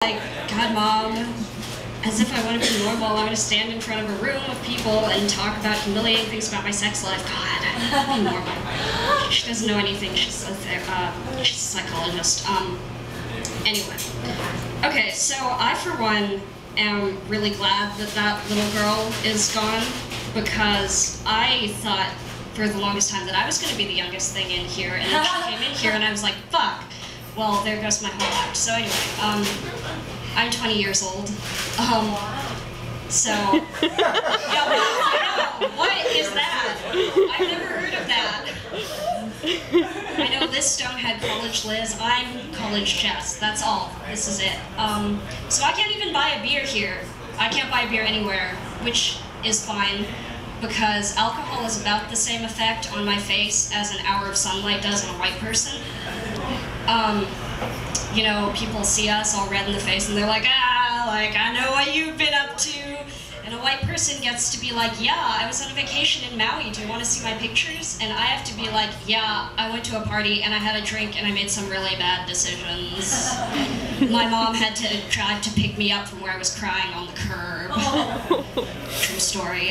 Like, God, Mom, as if I want to be normal, I'm going to stand in front of a room of people and talk about humiliating things about my sex life. God, be normal. She doesn't know anything. She's a psychologist. Anyway. Okay, so I, for one, am really glad that that little girl is gone, because I thought for the longest time that I was going to be the youngest thing in here, and then she came in here and I was like, fuck. Well, there goes my whole act. So anyway, I'm 20 years old. So, yeah, no, what is that? I've never heard of that. I know this stonehead college Liz, I'm college Jess, that's all. This is it. So I can't even buy a beer here. I can't buy a beer anywhere, which is fine, because alcohol is about the same effect on my face as an hour of sunlight does on a white person. You know, people see us all red in the face and they're like, I know what you've been up to. And a white person gets to be like, yeah, I was on a vacation in Maui, do you want to see my pictures? And I have to be like, yeah, I went to a party and I had a drink and I made some really bad decisions. My mom had to try to pick me up from where I was crying on the curb. True story.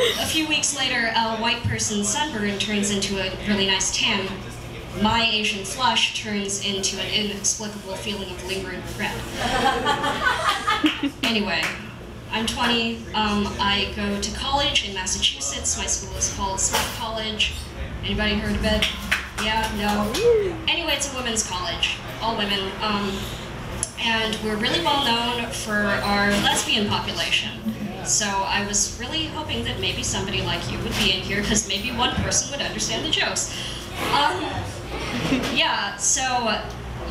A few weeks later, a white person's sunburn turns into a really nice tan. My Asian flush turns into an inexplicable feeling of lingering regret. Anyway, I'm 20. I go to college in Massachusetts. My school is called Smith College. Anybody heard of it? Yeah? No? Anyway, it's a women's college. All women. And we're really well known for our lesbian population. So I was really hoping that maybe somebody like you would be in here, because maybe one person would understand the jokes. Yeah, so,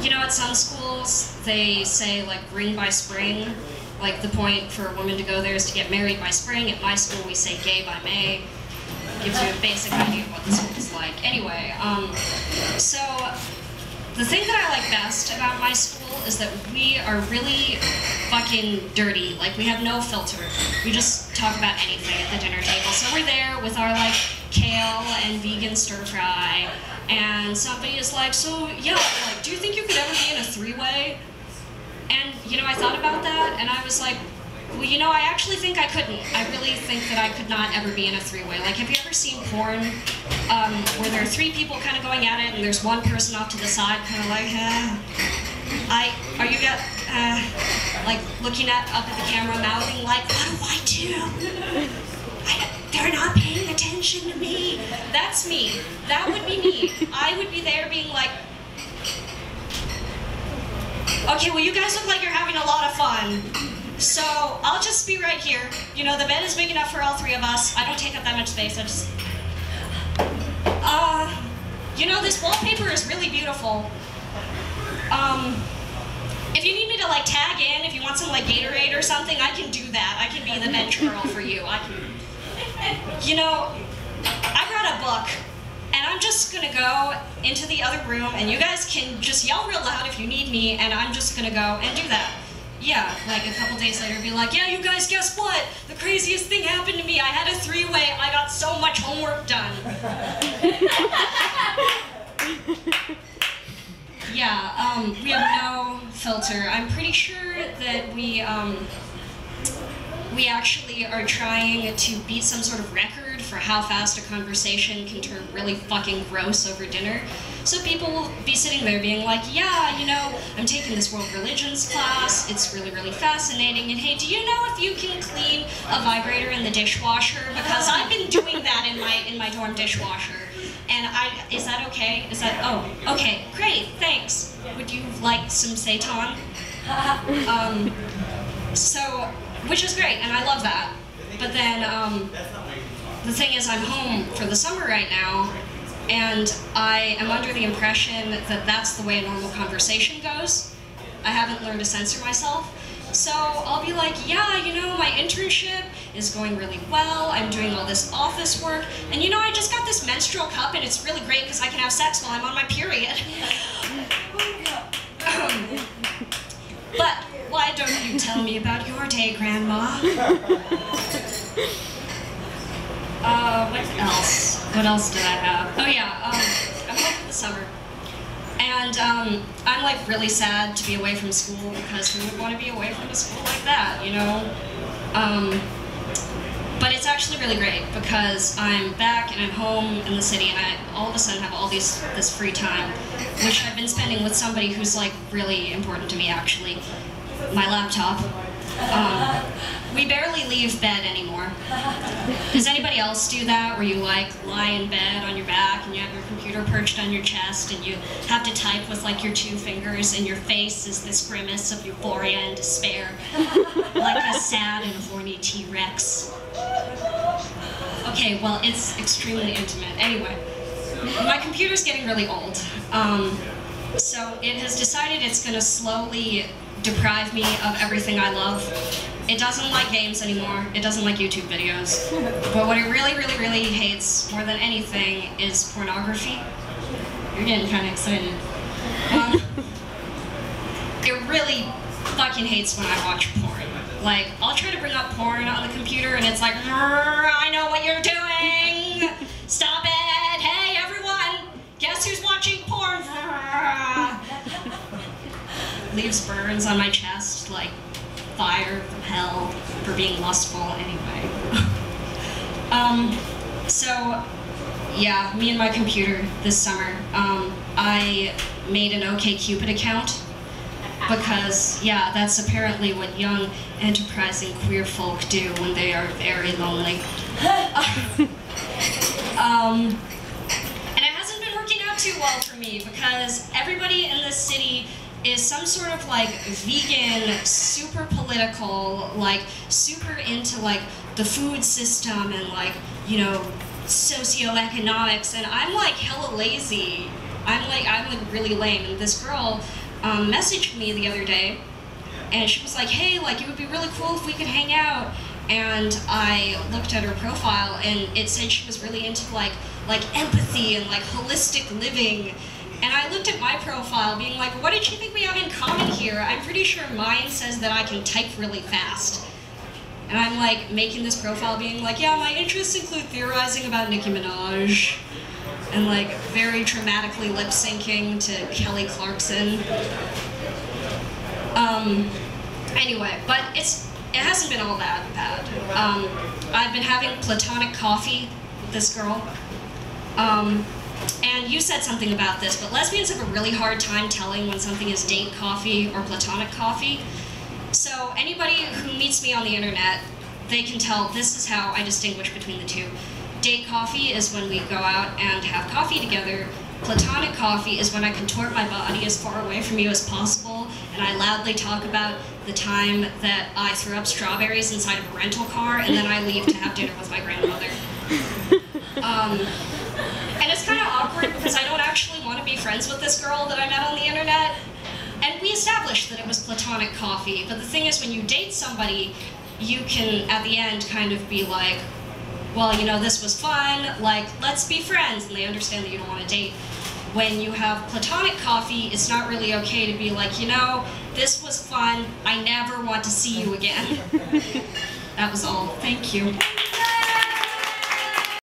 you know, at some schools, they say, like, green by spring. Like, the point for a woman to go there is to get married by spring. At my school, we say gay by May. Gives you a basic idea of what the school is like. Anyway, so the thing that I like best about my school is that we are really fucking dirty. Like, we have no filter. We just talk about anything at the dinner table. So we're there with our, like, kale and vegan stir fry, and somebody is like, so, yeah, like, do you think you could ever be in a three-way? And, you know, I thought about that, and I was like, well, you know, I actually think I couldn't. I really think that I could not ever be in a three-way. Like, have you ever seen porn where there are three people kind of going at it, and there's one person off to the side, kind of like, like, looking up at the camera, mouthing, like, what do I do? They're not paying attention to me. That's me. That would be me. I would be there being like, okay, well, you guys look like you're having a lot of fun. So I'll just be right here. You know, the bed is big enough for all three of us. I don't take up that much space. I just, you know, this wallpaper is really beautiful. If you need me to, like, tag in, if you want some, like, Gatorade or something, I can do that. I can be the bench girl for you. You know, I brought a book, and I'm just gonna go into the other room, and you guys can just yell real loud if you need me, and I'm just gonna go and do that. Yeah, like a couple days later, be like, yeah, you guys, guess what? The craziest thing happened to me. I had a three-way. I got so much homework done. Yeah, we have no filter. I'm pretty sure that we actually are trying to beat some sort of record for how fast a conversation can turn really fucking gross over dinner. So people will be sitting there being like, yeah, you know, I'm taking this world religions class, it's really, really fascinating, and hey, do you know if you can clean a vibrator in the dishwasher? Because I've been doing that in my dorm dishwasher. And is that okay? Is that, oh, okay, great, thanks. Would you like some seitan? So, which is great, and I love that. But then, the thing is, I'm home for the summer right now, and I am under the impression that that's the way a normal conversation goes. I haven't learned to censor myself. So I'll be like, yeah, you know, my internship is going really well, I'm doing all this office work, and you know, I just got this menstrual cup, and it's really great because I can have sex while I'm on my period. But why don't you tell me about your day, Grandma? What else? What else did I have? Oh yeah, I'm home for the summer. And I'm like really sad to be away from school, because who would want to be away from a school like that, you know? But it's actually really great, because I'm back and I'm home in the city, and I all of a sudden have all this free time, which I've been spending with somebody who's like really important to me, actually, my laptop. We barely leave bed anymore. Does anybody else do that, where you like lie in bed on your back and you have your computer perched on your chest and you have to type with like your 2 fingers, and your face is this grimace of euphoria and despair, like a sad and horny T-Rex? Okay, well, it's extremely intimate. Anyway, my computer's getting really old, so it has decided it's going to slowly deprive me of everything I love. It doesn't like games anymore. It doesn't like YouTube videos. But what it really, really, really hates more than anything is pornography. You're getting kind of excited. It really fucking hates when I watch porn. Like, I'll try to bring up porn on the computer, and it's like, I know what you're doing! Stop it! Hey, everyone! Guess who's watching porn? Leaves burns on my chest, like fire from hell for being lustful. Anyway. So, yeah, me and my computer this summer, I made an OkCupid account, because, yeah, that's apparently what young, enterprising queer folk do when they are very lonely. And it hasn't been working out too well for me, because everybody in this city is some sort of like vegan, super political, like super into like the food system and like, you know, socioeconomics, and I'm like hella lazy. I'm like really lame. And this girl messaged me the other day, and she was like, hey, like it would be really cool if we could hang out. And I looked at her profile, and it said she was really into like empathy and like holistic living. And I looked at my profile being like, what did you think we have in common here? I'm pretty sure mine says that I can type really fast. And I'm like making this profile being like, yeah, my interests include theorizing about Nicki Minaj and like very dramatically lip syncing to Kelly Clarkson. Anyway, but it hasn't been all that bad. I've been having platonic coffee with this girl. And you said something about this, but lesbians have a really hard time telling when something is date coffee or platonic coffee. So anybody who meets me on the internet, they can tell this is how I distinguish between the two. Date coffee is when we go out and have coffee together. Platonic coffee is when I contort my body as far away from you as possible, and I loudly talk about the time that I threw up strawberries inside of a rental car, and then I leave to have dinner with my grandmother. And it's kind of awkward, because I don't actually want to be friends with this girl that I met on the internet. And we established that it was platonic coffee, but the thing is, when you date somebody, you can, at the end, kind of be like, well, you know, this was fun, like, let's be friends, and they understand that you don't want to date. When you have platonic coffee, it's not really okay to be like, you know, this was fun, I never want to see you again. That was all. Thank you.